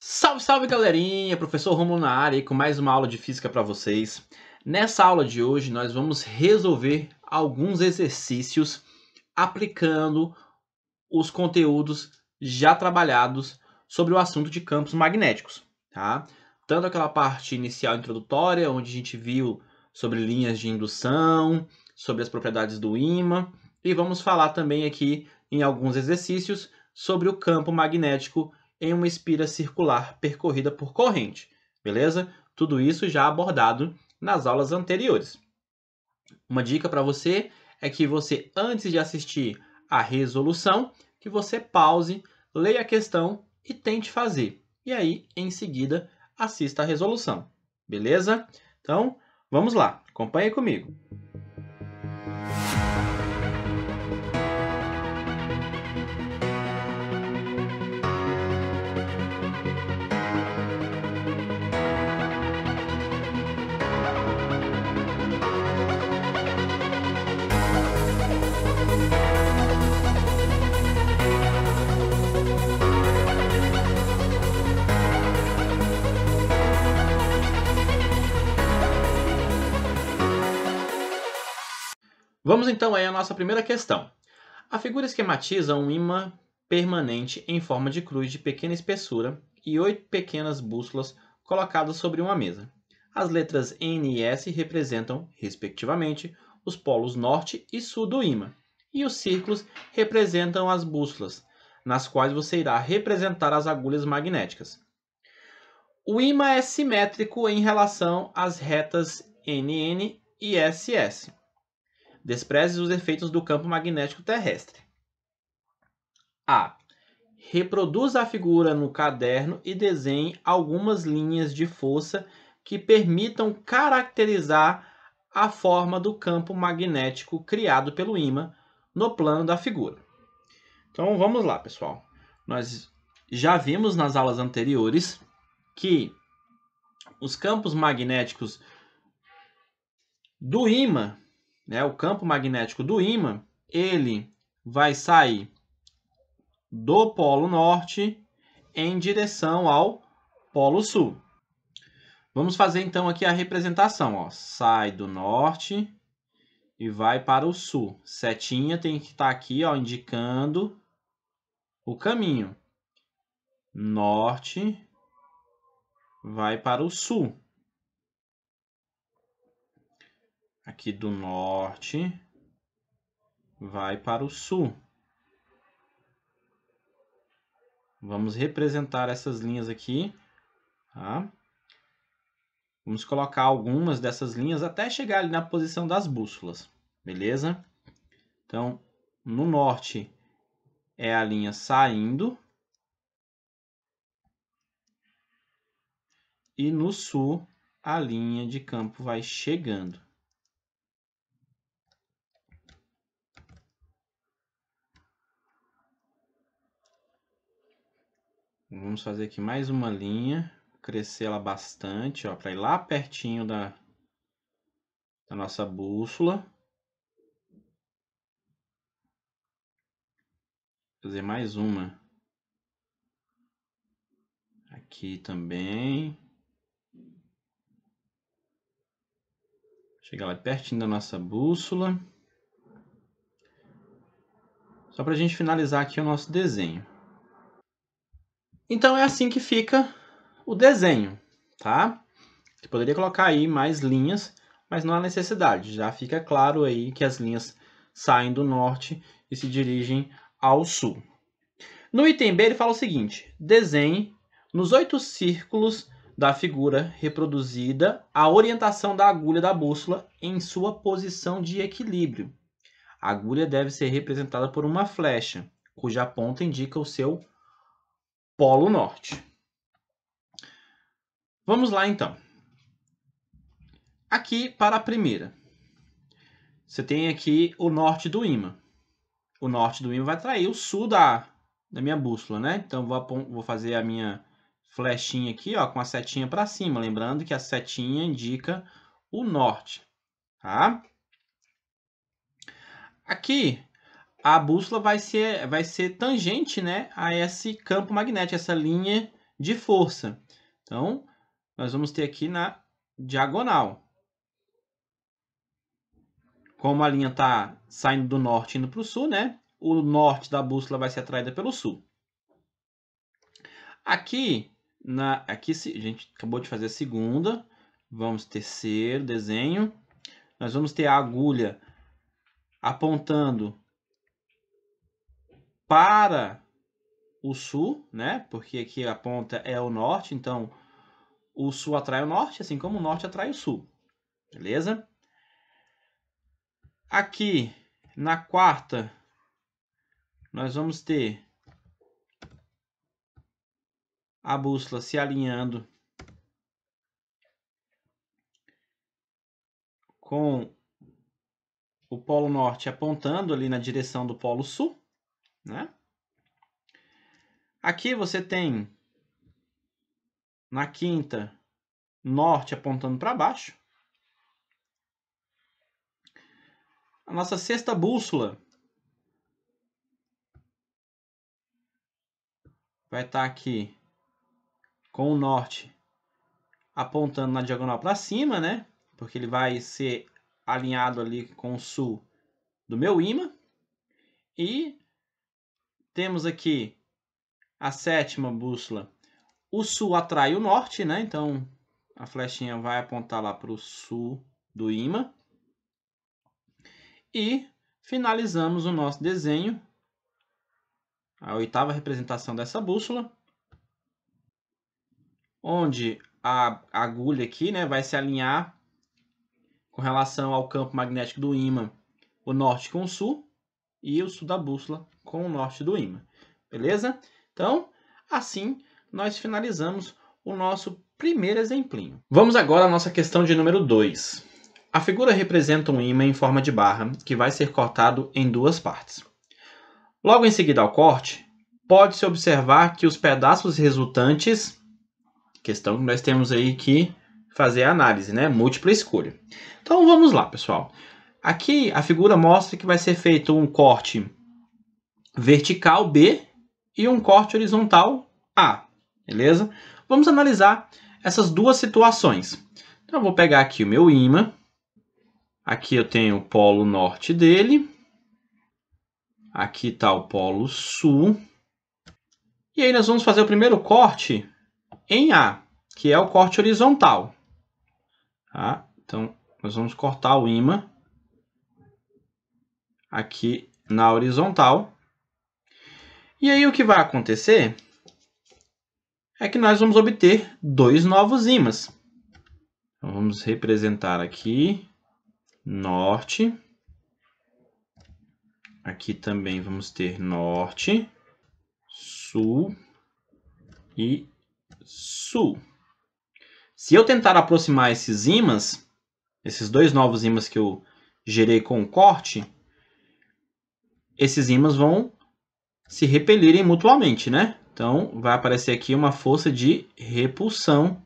Salve, salve galerinha! Professor Rômulo na área aí com mais uma aula de física para vocês. Nessa aula de hoje nós vamos resolver alguns exercícios aplicando os conteúdos já trabalhados sobre o assunto de campos magnéticos, tá? Tanto aquela parte inicial introdutória, onde a gente viu sobre linhas de indução, sobre as propriedades do ímã, e vamos falar também aqui em alguns exercícios sobre o campo magnético em uma espira circular percorrida por corrente, beleza? Tudo isso já abordado nas aulas anteriores. Uma dica para você é que você, antes de assistir a resolução, que você pause, leia a questão e tente fazer. E aí, em seguida, assista a resolução, beleza? Então, vamos lá, acompanhe comigo. Vamos então aí à nossa primeira questão. A figura esquematiza um ímã permanente em forma de cruz de pequena espessura e 8 pequenas bússolas colocadas sobre uma mesa. As letras N e S representam, respectivamente, os polos norte e sul do ímã, e os círculos representam as bússolas, nas quais você irá representar as agulhas magnéticas. O ímã é simétrico em relação às retas NN e SS. Despreze os efeitos do campo magnético terrestre. A. Reproduza a figura no caderno e desenhe algumas linhas de força que permitam caracterizar a forma do campo magnético criado pelo ímã no plano da figura. Então vamos lá, pessoal. Nós já vimos nas aulas anteriores que os campos magnéticos do ímã, o campo magnético do ímã, ele vai sair do polo norte em direção ao polo sul. Vamos fazer então aqui a representação. Ó. Sai do norte e vai para o sul. Setinha tem que estar aqui, ó, indicando o caminho. Norte vai para o sul. Aqui do norte vai para o sul. Vamos representar essas linhas aqui. Tá? Vamos colocar algumas dessas linhas até chegar ali na posição das bússolas. Beleza? Então, no norte é a linha saindo. E no sul a linha de campo vai chegando. Vamos fazer aqui mais uma linha, crescer ela bastante, ó, para ir lá pertinho da nossa bússola. Fazer mais uma aqui também. Chegar lá pertinho da nossa bússola. Só para a gente finalizar aqui o nosso desenho. Então é assim que fica o desenho, tá? Você poderia colocar aí mais linhas, mas não há necessidade. Já fica claro aí que as linhas saem do norte e se dirigem ao sul. No item B ele fala o seguinte: desenhe nos 8 círculos da figura reproduzida a orientação da agulha da bússola em sua posição de equilíbrio. A agulha deve ser representada por uma flecha, cuja ponta indica o seu polo norte. Vamos lá então. Aqui para a primeira. Você tem aqui o norte do ímã. O norte do ímã vai atrair o sul da minha bússola, né? Então vou fazer a minha flechinha aqui, ó, com a setinha para cima. Lembrando que a setinha indica o norte, tá? Aqui a bússola vai ser tangente, né, a esse campo magnético, essa linha de força. Então, nós vamos ter aqui na diagonal. Como a linha está saindo do norte e indo para o sul, né? O norte da bússola vai ser atraída pelo sul. Aqui a gente acabou de fazer a segunda. Vamos terceiro desenho. Nós vamos ter a agulha apontando para o sul, né? Porque aqui a ponta é o norte, então o sul atrai o norte, assim como o norte atrai o sul. Beleza? Aqui na quarta, nós vamos ter a bússola se alinhando com o polo norte apontando ali na direção do polo sul, né? Aqui você tem, na quinta, norte apontando para baixo. A nossa sexta bússola vai estar aqui com o norte apontando na diagonal para cima, né? Porque ele vai ser alinhado ali com o sul do meu ímã. E temos aqui a sétima bússola. O sul atrai o norte, né? Então a flechinha vai apontar lá para o sul do ímã. E finalizamos o nosso desenho, a oitava representação dessa bússola, onde a agulha aqui, né, vai se alinhar com relação ao campo magnético do ímã, o norte com o sul, e o sul da bússola com o norte do ímã. Beleza? Então, assim, nós finalizamos o nosso primeiro exemplinho. Vamos agora à nossa questão de número 2. A figura representa um ímã em forma de barra que vai ser cortado em duas partes. Logo em seguida ao corte, pode-se observar que os pedaços resultantes, questão que nós temos aí que fazer a análise, né? Múltipla escolha. Então vamos lá, pessoal. Aqui a figura mostra que vai ser feito um corte vertical B e um corte horizontal A, beleza? Vamos analisar essas duas situações. Então eu vou pegar aqui o meu ímã. Aqui eu tenho o polo norte dele. Aqui está o polo sul. E aí nós vamos fazer o primeiro corte em A, que é o corte horizontal. Tá? Então, nós vamos cortar o ímã aqui na horizontal. E aí o que vai acontecer é que nós vamos obter dois novos ímãs. Então, vamos representar aqui norte. Aqui também vamos ter norte, sul e sul. Se eu tentar aproximar esses ímãs, esses dois novos ímãs que eu gerei com o corte, esses ímãs vão se repelirem mutuamente, né? Então, vai aparecer aqui uma força de repulsão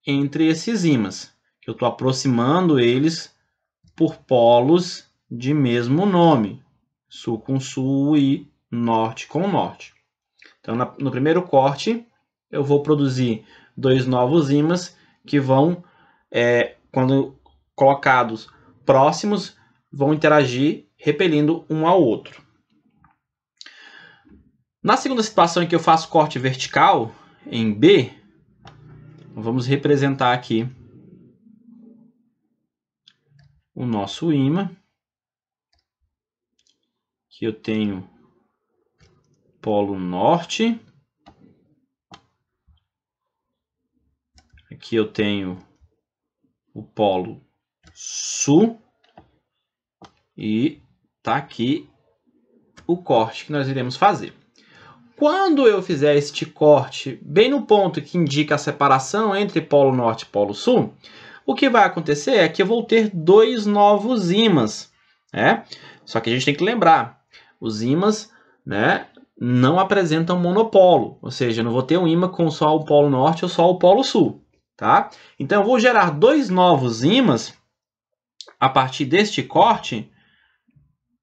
entre esses ímãs, que eu estou aproximando eles por polos de mesmo nome, sul com sul e norte com norte. Então, no primeiro corte, eu vou produzir dois novos ímãs que vão, quando colocados próximos, vão interagir repelindo um ao outro. Na segunda situação em que eu faço corte vertical, em B, vamos representar aqui o nosso ímã. Aqui eu tenho polo norte. Aqui eu tenho o polo sul. E tá aqui o corte que nós iremos fazer. Quando eu fizer este corte bem no ponto que indica a separação entre polo norte e polo sul, o que vai acontecer é que eu vou ter dois novos ímãs, né? Só que a gente tem que lembrar, os ímãs, né, não apresentam monopolo, ou seja, eu não vou ter um ímã com só o polo norte ou só o polo sul, tá? Então eu vou gerar dois novos ímãs a partir deste corte.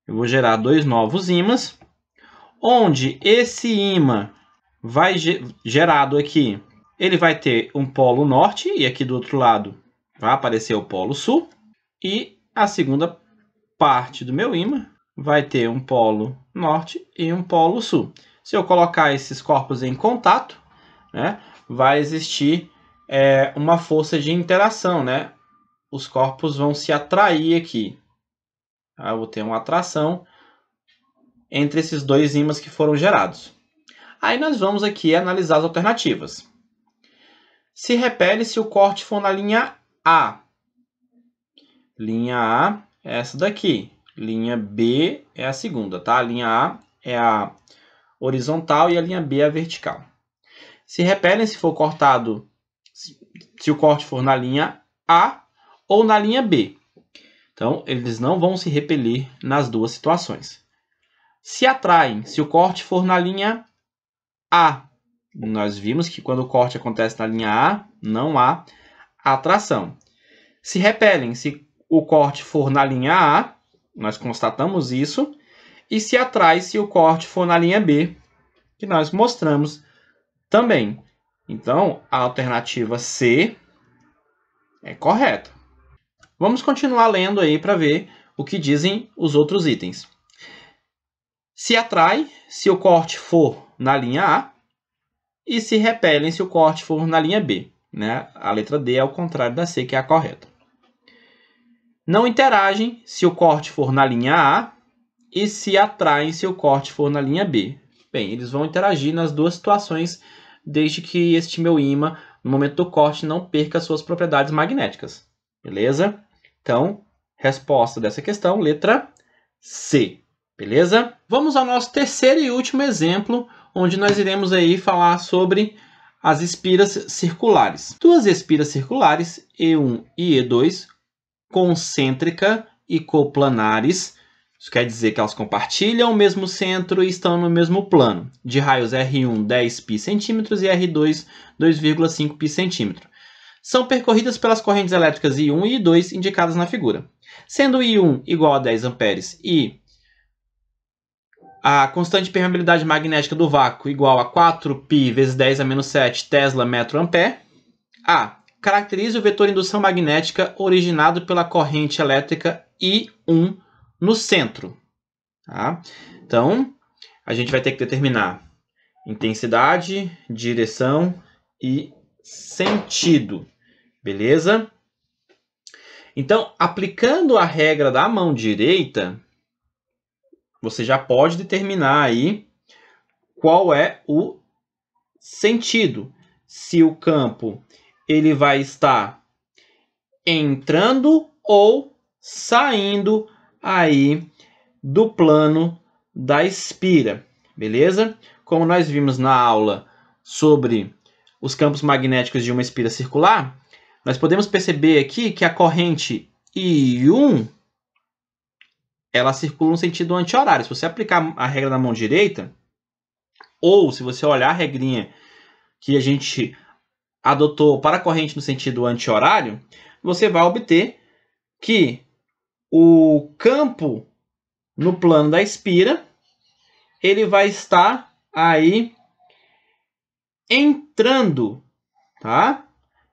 Eu vou gerar dois novos ímãs, onde esse ímã vai gerado aqui, ele vai ter um polo norte e aqui do outro lado vai aparecer o polo sul. E a segunda parte do meu ímã vai ter um polo norte e um polo sul. Se eu colocar esses corpos em contato, né, vai existir uma força de interação, né? Os corpos vão se atrair aqui. Eu vou ter uma atração entre esses dois ímãs que foram gerados. Aí nós vamos aqui analisar as alternativas. Se repele se o corte for na linha A. Linha A é essa daqui. Linha B é a segunda, tá? A linha A é a horizontal e a linha B é a vertical. Se repelem se for cortado, se o corte for na linha A ou na linha B. Então, eles não vão se repelir nas duas situações. Se atraem se o corte for na linha A. Nós vimos que quando o corte acontece na linha A, não há atração. Se repelem se o corte for na linha A, nós constatamos isso. E se atrai se o corte for na linha B, que nós mostramos também. Então, a alternativa C é correta. Vamos continuar lendo aí para ver o que dizem os outros itens. Se atrai se o corte for na linha A e se repelem se o corte for na linha B. Né? A letra D é o contrário da C, que é a correta. Não interagem se o corte for na linha A e se atraem se o corte for na linha B. Bem, eles vão interagir nas duas situações, desde que este meu ímã, no momento do corte, não perca suas propriedades magnéticas. Beleza? Então, resposta dessa questão, letra C. Beleza? Vamos ao nosso terceiro e último exemplo, onde nós iremos aí falar sobre as espiras circulares. Duas espiras circulares, E1 e E2, concêntrica e coplanares. Isso quer dizer que elas compartilham o mesmo centro e estão no mesmo plano. De raios R1, 10 πcm e R2, 2,5 πcm. São percorridas pelas correntes elétricas I1 e I2 indicadas na figura. Sendo I1 igual a 10 amperes e a constante de permeabilidade magnética do vácuo igual a 4π vezes 10 a menos 7 Tesla metro ampere, A. Caracterize o vetor indução magnética originado pela corrente elétrica I1 no centro. Tá? Então, a gente vai ter que determinar intensidade, direção e sentido. Beleza? Então, aplicando a regra da mão direita, você já pode determinar aí qual é o sentido. Se o campo ele vai estar entrando ou saindo aí do plano da espira, beleza? Como nós vimos na aula sobre os campos magnéticos de uma espira circular, nós podemos perceber aqui que a corrente I1 ela circula no sentido anti-horário. Se você aplicar a regra da mão direita, ou se você olhar a regrinha que a gente adotou para a corrente no sentido anti-horário, você vai obter que o campo no plano da espira ele vai estar aí entrando, tá?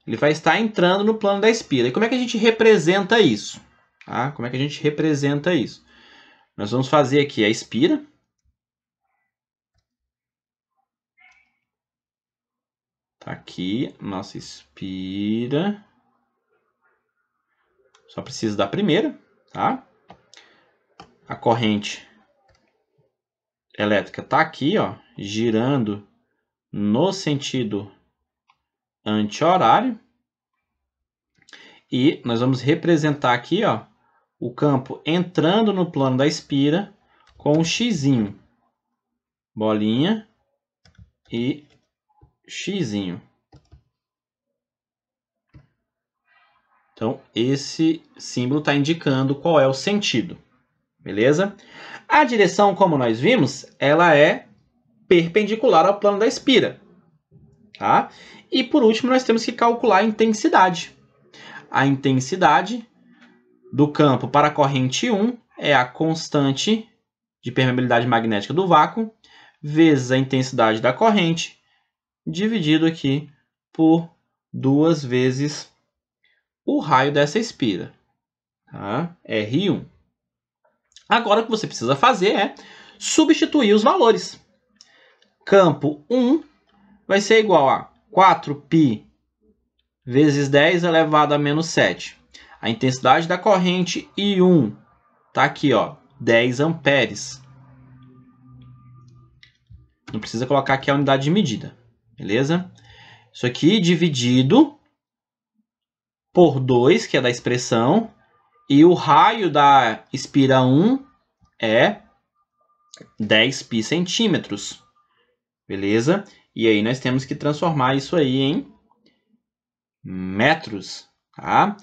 Ele vai estar entrando no plano da espira. E como é que a gente representa isso? Tá? Como é que a gente representa isso? Nós vamos fazer aqui a espira. Tá aqui, nossa espira. Só preciso da primeira, tá? A corrente elétrica tá aqui, ó, girando no sentido anti-horário. E nós vamos representar aqui, ó, o campo entrando no plano da espira com um xizinho. Bolinha e xizinho. Então, esse símbolo está indicando qual é o sentido. Beleza? A direção, como nós vimos, ela é perpendicular ao plano da espira. Tá? E, por último, nós temos que calcular a intensidade. A intensidade do campo para a corrente 1 é a constante de permeabilidade magnética do vácuo vezes a intensidade da corrente dividido aqui por 2 vezes o raio dessa espira, tá? R1. Agora o que você precisa fazer é substituir os valores. Campo 1 vai ser igual a 4π vezes 10 elevado a menos 7. A intensidade da corrente I1 está aqui, ó, 10 amperes. Não precisa colocar aqui a unidade de medida, beleza? Isso aqui dividido por 2, que é da expressão, e o raio da espira 1 é 10π centímetros, beleza? E aí nós temos que transformar isso aí em metros, tá?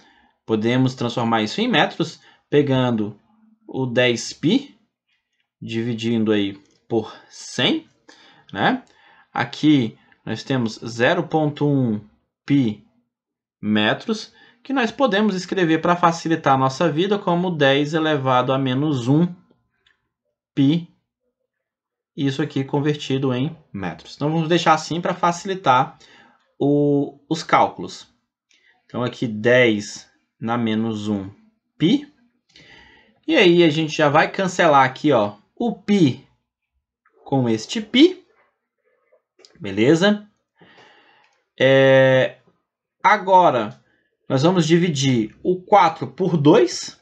Podemos transformar isso em metros pegando o 10π, dividindo aí por 100, né? Aqui nós temos 0,1π metros, que nós podemos escrever para facilitar a nossa vida como 10 elevado a menos 1 π, isso aqui convertido em metros. Então vamos deixar assim para facilitar os cálculos. Então aqui 10 na menos 1 π. E aí a gente já vai cancelar aqui, ó, o π com este π. Beleza? Agora nós vamos dividir o 4 por 2.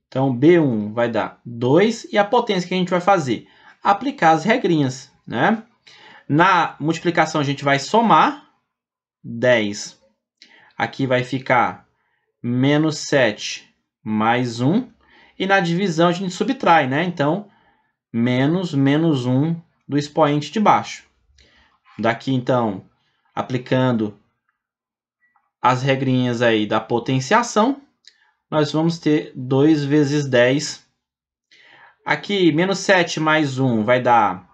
Então B1 vai dar 2. E a potência que a gente vai fazer? Aplicar as regrinhas, né? Na multiplicação a gente vai somar 10. Aqui vai ficar menos 7 mais 1. E na divisão a gente subtrai, né? Então, menos 1 do expoente de baixo. Daqui, então, aplicando as regrinhas aí da potenciação, nós vamos ter 2 vezes 10. Aqui, menos 7 mais 1 vai dar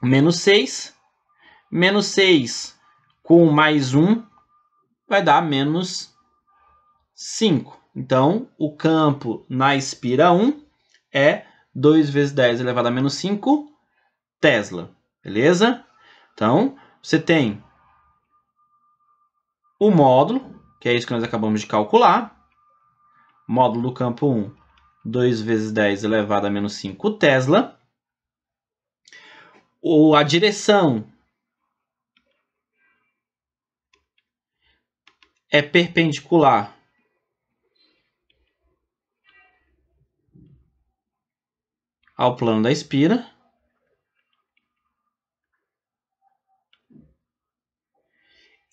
menos 6. Menos 6 com mais 1 vai dar menos 5. Então, o campo na espira 1 é 2 vezes 10 elevado a menos 5 Tesla. Beleza? Então, você tem o módulo, que é isso que nós acabamos de calcular. Módulo do campo 1, 2 vezes 10 elevado a menos 5 Tesla. A direção é perpendicular ao plano da espira.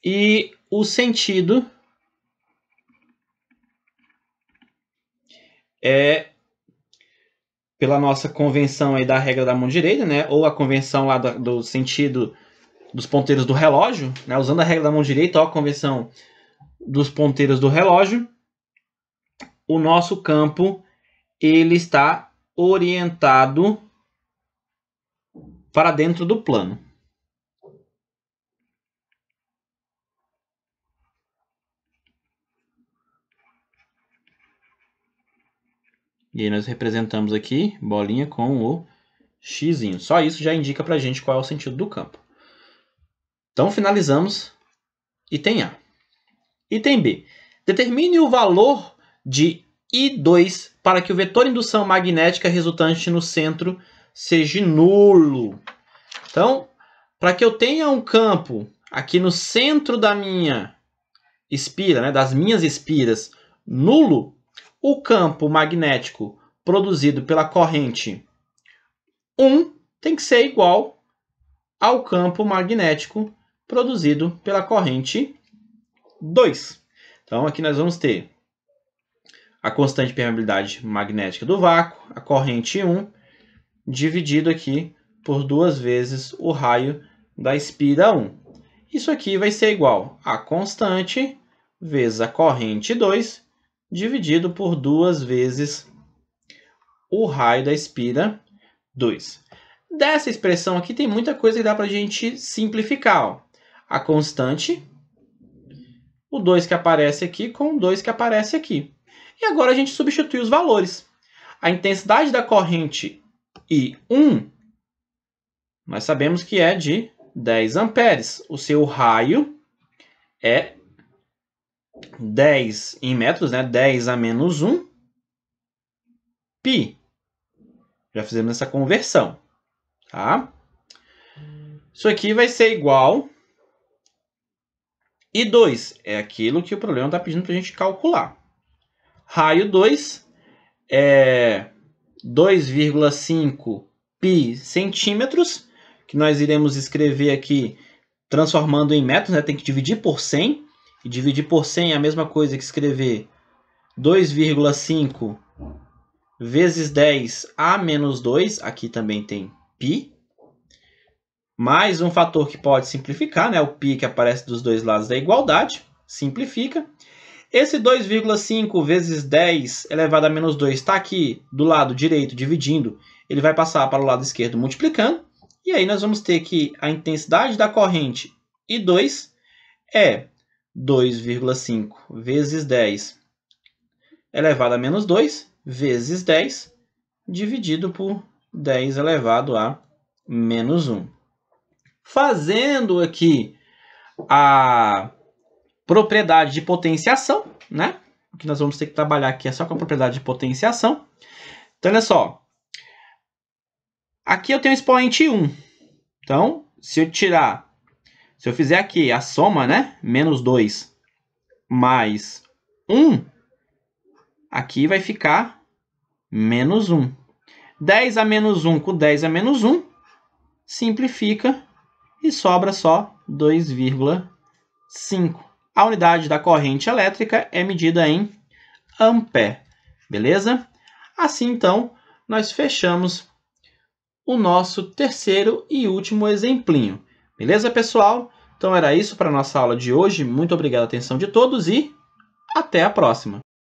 E o sentido é pela nossa convenção aí da regra da mão direita, né? Ou a convenção lá do sentido dos ponteiros do relógio, né? Usando a regra da mão direita, ó, a convenção dos ponteiros do relógio, o nosso campo ele está orientado para dentro do plano. E aí nós representamos aqui bolinha com o xzinho. Só isso já indica para a gente qual é o sentido do campo. Então finalizamos item A. Item B. Determine o valor de I2 para que o vetor de indução magnética resultante no centro seja nulo. Então, para que eu tenha um campo aqui no centro da minha espira, né, das minhas espiras, nulo, o campo magnético produzido pela corrente 1 tem que ser igual ao campo magnético produzido pela corrente 2. Então, aqui nós vamos ter a constante de permeabilidade magnética do vácuo, a corrente 1, dividido aqui por 2 vezes o raio da espira 1. Isso aqui vai ser igual a constante vezes a corrente 2, dividido por 2 vezes o raio da espira 2. Dessa expressão aqui tem muita coisa que dá para a gente simplificar. Ó. A constante, o 2 que aparece aqui com o 2 que aparece aqui. E agora a gente substitui os valores. A intensidade da corrente I1 nós sabemos que é de 10 amperes. O seu raio é 10 em metros, né? 10 a menos 1 π. Já fizemos essa conversão, tá? Isso aqui vai ser igual I2. É aquilo que o problema está pedindo para a gente calcular. Raio 2 é 2,5 π centímetros, que nós iremos escrever aqui transformando em metros, né? Tem que dividir por 100. E dividir por 100 é a mesma coisa que escrever 2,5 vezes 10 a menos 2. Aqui também tem π. Mais um fator que pode simplificar, né? O π que aparece dos dois lados da igualdade. Simplifica. Esse 2,5 vezes 10 elevado a menos 2 está aqui do lado direito dividindo. Ele vai passar para o lado esquerdo multiplicando. E aí nós vamos ter que a intensidade da corrente I2 é 2,5 vezes 10 elevado a menos 2 vezes 10 dividido por 10 elevado a menos 1. Fazendo aqui a propriedade de potenciação, né? O que nós vamos ter que trabalhar aqui é só com a propriedade de potenciação. Então, olha só. Aqui eu tenho expoente 1. Então, se eu fizer aqui a soma, né? Menos 2 mais 1, aqui vai ficar menos 1. 10 a menos 1 com 10 a menos 1, simplifica e sobra só 2,5. A unidade da corrente elétrica é medida em ampere, beleza? Assim, então, nós fechamos o nosso terceiro e último exemplinho. Beleza, pessoal? Então, era isso para a nossa aula de hoje. Muito obrigado pela atenção de todos e até a próxima!